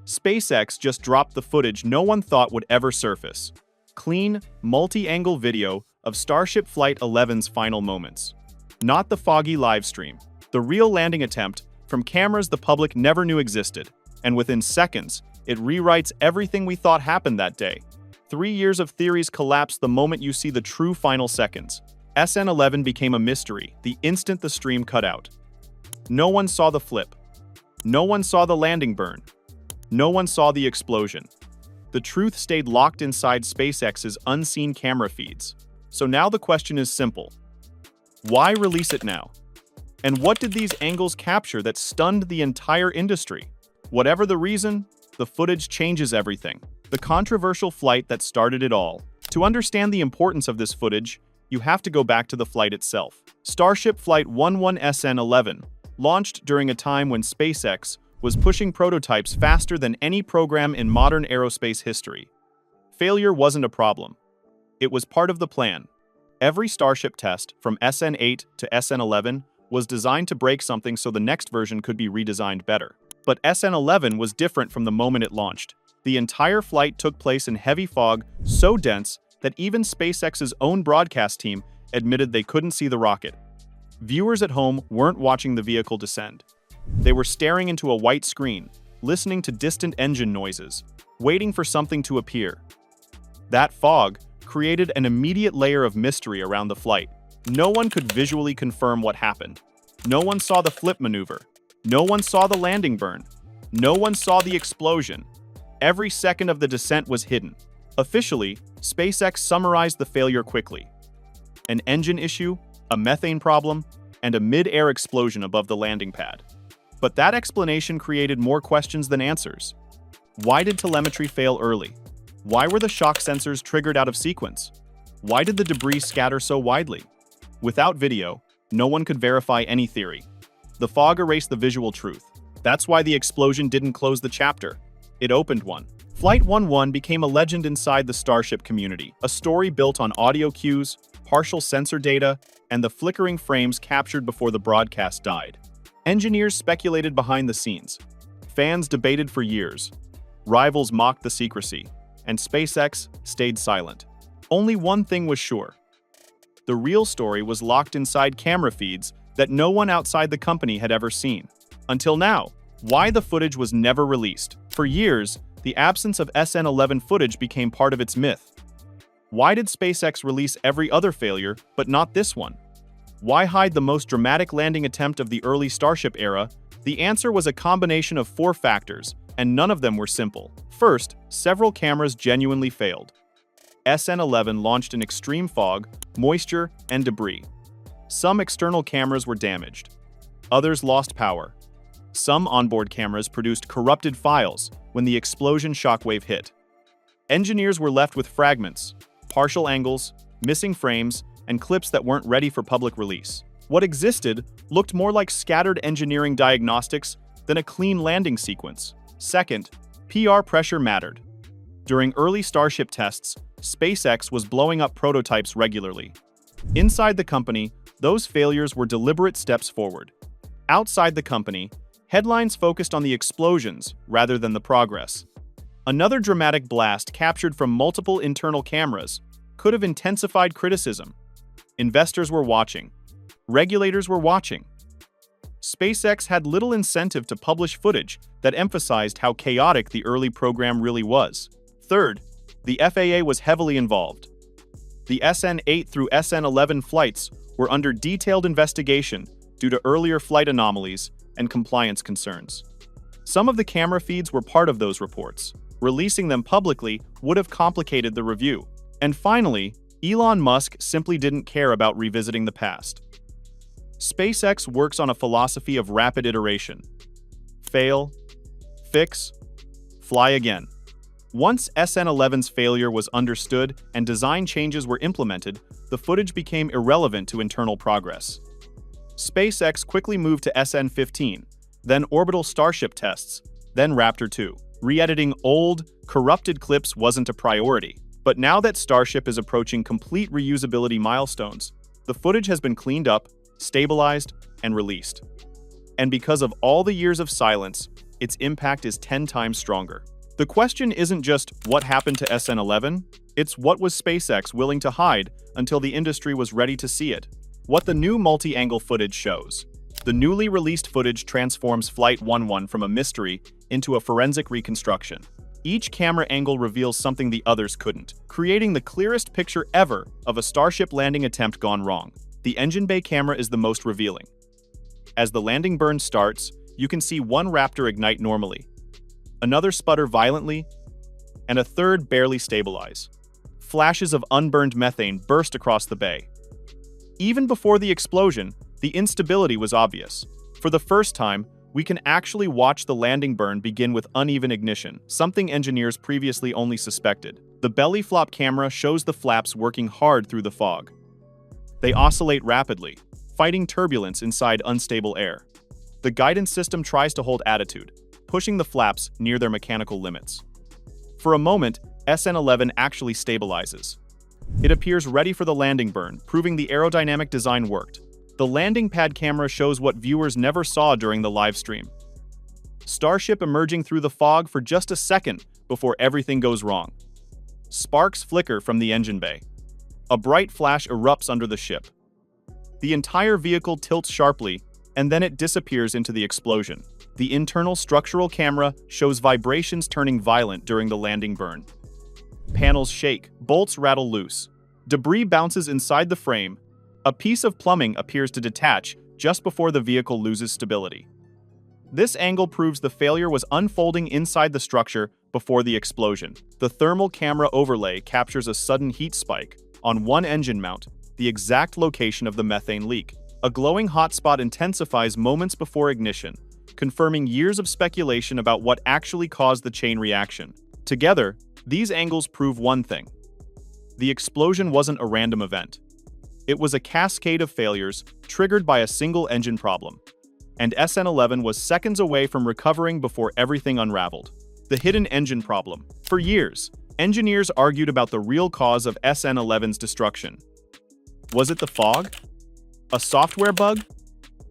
SpaceX just dropped the footage no one thought would ever surface. Clean, multi-angle video of Starship Flight 11's final moments. Not the foggy livestream. The real landing attempt from cameras the public never knew existed, and within seconds, it rewrites everything we thought happened that day. 3 years of theories collapse the moment you see the true final seconds. SN11 became a mystery the instant the stream cut out. No one saw the flip. No one saw the landing burn. No one saw the explosion. The truth stayed locked inside SpaceX's unseen camera feeds. So now the question is simple. Why release it now? And what did these angles capture that stunned the entire industry? Whatever the reason, the footage changes everything. The controversial flight that started it all. To understand the importance of this footage, you have to go back to the flight itself. Starship Flight 11 SN11 launched during a time when SpaceX was pushing prototypes faster than any program in modern aerospace history. Failure wasn't a problem. It was part of the plan. Every Starship test, from SN8 to SN11, was designed to break something so the next version could be redesigned better. But SN11 was different from the moment it launched. The entire flight took place in heavy fog so dense that even SpaceX's own broadcast team admitted they couldn't see the rocket. Viewers at home weren't watching the vehicle descend. They were staring into a white screen, listening to distant engine noises, waiting for something to appear. That fog created an immediate layer of mystery around the flight. No one could visually confirm what happened. No one saw the flip maneuver. No one saw the landing burn. No one saw the explosion. Every second of the descent was hidden. Officially, SpaceX summarized the failure quickly. An engine issue, a methane problem, and a mid-air explosion above the landing pad. But that explanation created more questions than answers. Why did telemetry fail early? Why were the shock sensors triggered out of sequence? Why did the debris scatter so widely? Without video, no one could verify any theory. The fog erased the visual truth. That's why the explosion didn't close the chapter. It opened one. Flight 11 became a legend inside the Starship community, a story built on audio cues, partial sensor data, and the flickering frames captured before the broadcast died. Engineers speculated behind the scenes. Fans debated for years. Rivals mocked the secrecy, and SpaceX stayed silent. Only one thing was sure. The real story was locked inside camera feeds that no one outside the company had ever seen. Until now, why the footage was never released. For years, the absence of SN11 footage became part of its myth. Why did SpaceX release every other failure, but not this one? Why hide the most dramatic landing attempt of the early Starship era? The answer was a combination of 4 factors, and none of them were simple. First, several cameras genuinely failed. SN11 launched in extreme fog, moisture, and debris. Some external cameras were damaged. Others lost power. Some onboard cameras produced corrupted files when the explosion shockwave hit. Engineers were left with fragments, partial angles, missing frames, and clips that weren't ready for public release. What existed looked more like scattered engineering diagnostics than a clean landing sequence. Second, PR pressure mattered. During early Starship tests, SpaceX was blowing up prototypes regularly. Inside the company, those failures were deliberate steps forward. Outside the company, headlines focused on the explosions rather than the progress. Another dramatic blast captured from multiple internal cameras could have intensified criticism. Investors were watching. Regulators were watching. SpaceX had little incentive to publish footage that emphasized how chaotic the early program really was. Third, the FAA was heavily involved. The SN8 through SN11 flights were under detailed investigation due to earlier flight anomalies and compliance concerns. Some of the camera feeds were part of those reports. Releasing them publicly would have complicated the review. And finally, Elon Musk simply didn't care about revisiting the past. SpaceX works on a philosophy of rapid iteration. Fail, fix, fly again. Once SN11's failure was understood and design changes were implemented, the footage became irrelevant to internal progress. SpaceX quickly moved to SN15, then orbital Starship tests, then Raptor 2. Re-editing old, corrupted clips wasn't a priority. But now that Starship is approaching complete reusability milestones, the footage has been cleaned up, stabilized, and released. And because of all the years of silence, its impact is 10 times stronger. The question isn't just what happened to SN11, it's what was SpaceX willing to hide until the industry was ready to see it. What the new multi-angle footage shows. The newly released footage transforms Flight 11 from a mystery into a forensic reconstruction. Each camera angle reveals something the others couldn't, creating the clearest picture ever of a Starship landing attempt gone wrong. The engine bay camera is the most revealing. As the landing burn starts, you can see one Raptor ignite normally, another sputter violently, and a third barely stabilize. Flashes of unburned methane burst across the bay. Even before the explosion, the instability was obvious. For the first time, we can actually watch the landing burn begin with uneven ignition, something engineers previously only suspected. The belly flop camera shows the flaps working hard through the fog. They oscillate rapidly, fighting turbulence inside unstable air. The guidance system tries to hold attitude, pushing the flaps near their mechanical limits. For a moment, SN11 actually stabilizes. It appears ready for the landing burn, proving the aerodynamic design worked. The landing pad camera shows what viewers never saw during the live stream. Starship emerging through the fog for just a second before everything goes wrong. Sparks flicker from the engine bay. A bright flash erupts under the ship. The entire vehicle tilts sharply, and then it disappears into the explosion. The internal structural camera shows vibrations turning violent during the landing burn. Panels shake, bolts rattle loose. Debris bounces inside the frame. A piece of plumbing appears to detach just before the vehicle loses stability. This angle proves the failure was unfolding inside the structure before the explosion. The thermal camera overlay captures a sudden heat spike on one engine mount, the exact location of the methane leak. A glowing hotspot intensifies moments before ignition, confirming years of speculation about what actually caused the chain reaction. Together, these angles prove one thing. The explosion wasn't a random event. It was a cascade of failures triggered by a single engine problem. And SN11 was seconds away from recovering before everything unraveled. The hidden engine problem. For years, engineers argued about the real cause of SN11's destruction. Was it the fog? A software bug?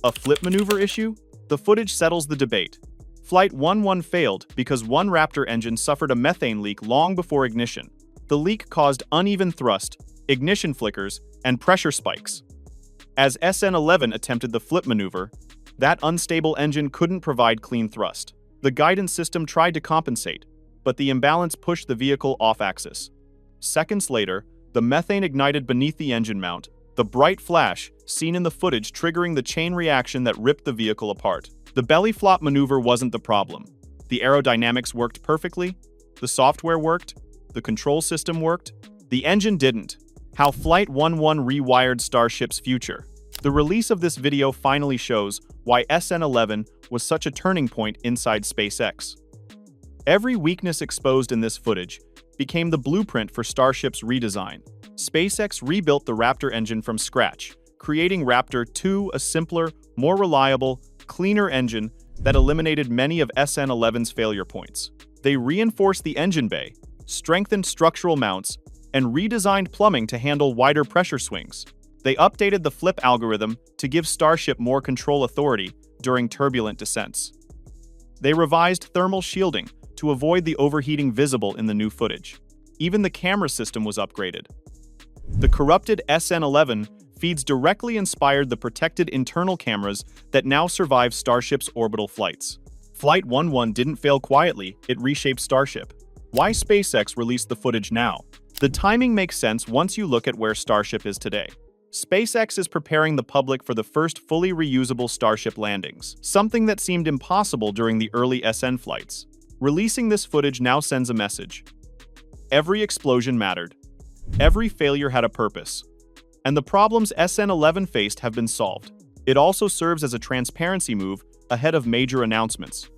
A flip maneuver issue? The footage settles the debate. Flight 11 failed because one Raptor engine suffered a methane leak long before ignition. The leak caused uneven thrust, ignition flickers, and pressure spikes. As SN11 attempted the flip maneuver, that unstable engine couldn't provide clean thrust. The guidance system tried to compensate, but the imbalance pushed the vehicle off-axis. Seconds later, the methane ignited beneath the engine mount, the bright flash seen in the footage triggering the chain reaction that ripped the vehicle apart. The belly flop maneuver wasn't the problem. The aerodynamics worked perfectly, the software worked, the control system worked, the engine didn't. How Flight 11 rewired Starship's future. The release of this video finally shows why SN11 was such a turning point inside SpaceX. Every weakness exposed in this footage became the blueprint for Starship's redesign. SpaceX rebuilt the Raptor engine from scratch, creating Raptor 2, a simpler, more reliable, cleaner engine that eliminated many of SN11's failure points. They reinforced the engine bay, strengthened structural mounts, and redesigned plumbing to handle wider pressure swings. They updated the flip algorithm to give Starship more control authority during turbulent descents. They revised thermal shielding to avoid the overheating visible in the new footage. Even the camera system was upgraded. The corrupted SN11 feeds directly inspired the protected internal cameras that now survive Starship's orbital flights. Flight 11 didn't fail quietly, it reshaped Starship. Why SpaceX released the footage now? The timing makes sense once you look at where Starship is today. SpaceX is preparing the public for the first fully reusable Starship landings, something that seemed impossible during the early SN flights. Releasing this footage now sends a message. Every explosion mattered. Every failure had a purpose. And the problems SN11 faced have been solved. It also serves as a transparency move ahead of major announcements,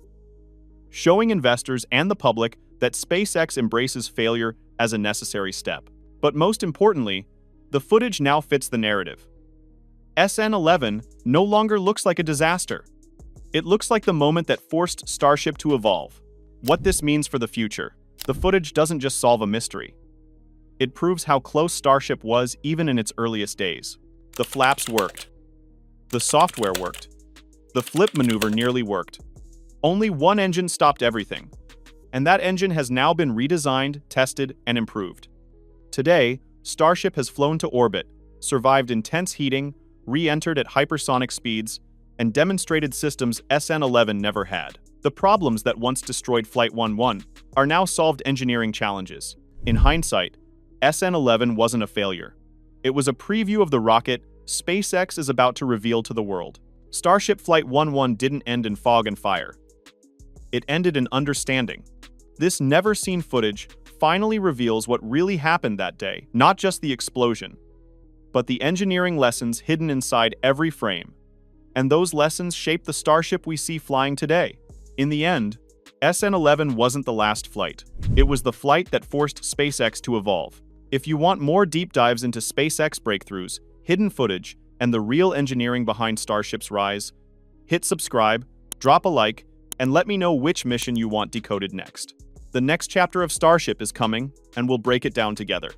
showing investors and the public that SpaceX embraces failure as a necessary step. But most importantly, the footage now fits the narrative. SN11 no longer looks like a disaster. It looks like the moment that forced Starship to evolve. What this means for the future. The footage doesn't just solve a mystery. It proves how close Starship was even in its earliest days. The flaps worked. The software worked. The flip maneuver nearly worked. Only one engine stopped everything, and that engine has now been redesigned, tested, and improved. Today, Starship has flown to orbit, survived intense heating, re-entered at hypersonic speeds, and demonstrated systems SN11 never had. The problems that once destroyed Flight 11 are now solved engineering challenges. In hindsight, SN11 wasn't a failure. It was a preview of the rocket SpaceX is about to reveal to the world. Starship Flight 11 didn't end in fog and fire. It ended in understanding. This never-seen footage finally reveals what really happened that day, not just the explosion, but the engineering lessons hidden inside every frame. And those lessons shape the Starship we see flying today. In the end, SN11 wasn't the last flight. It was the flight that forced SpaceX to evolve. If you want more deep dives into SpaceX breakthroughs, hidden footage, and the real engineering behind Starship's rise, hit subscribe, drop a like, and let me know which mission you want decoded next. The next chapter of Starship is coming, and we'll break it down together.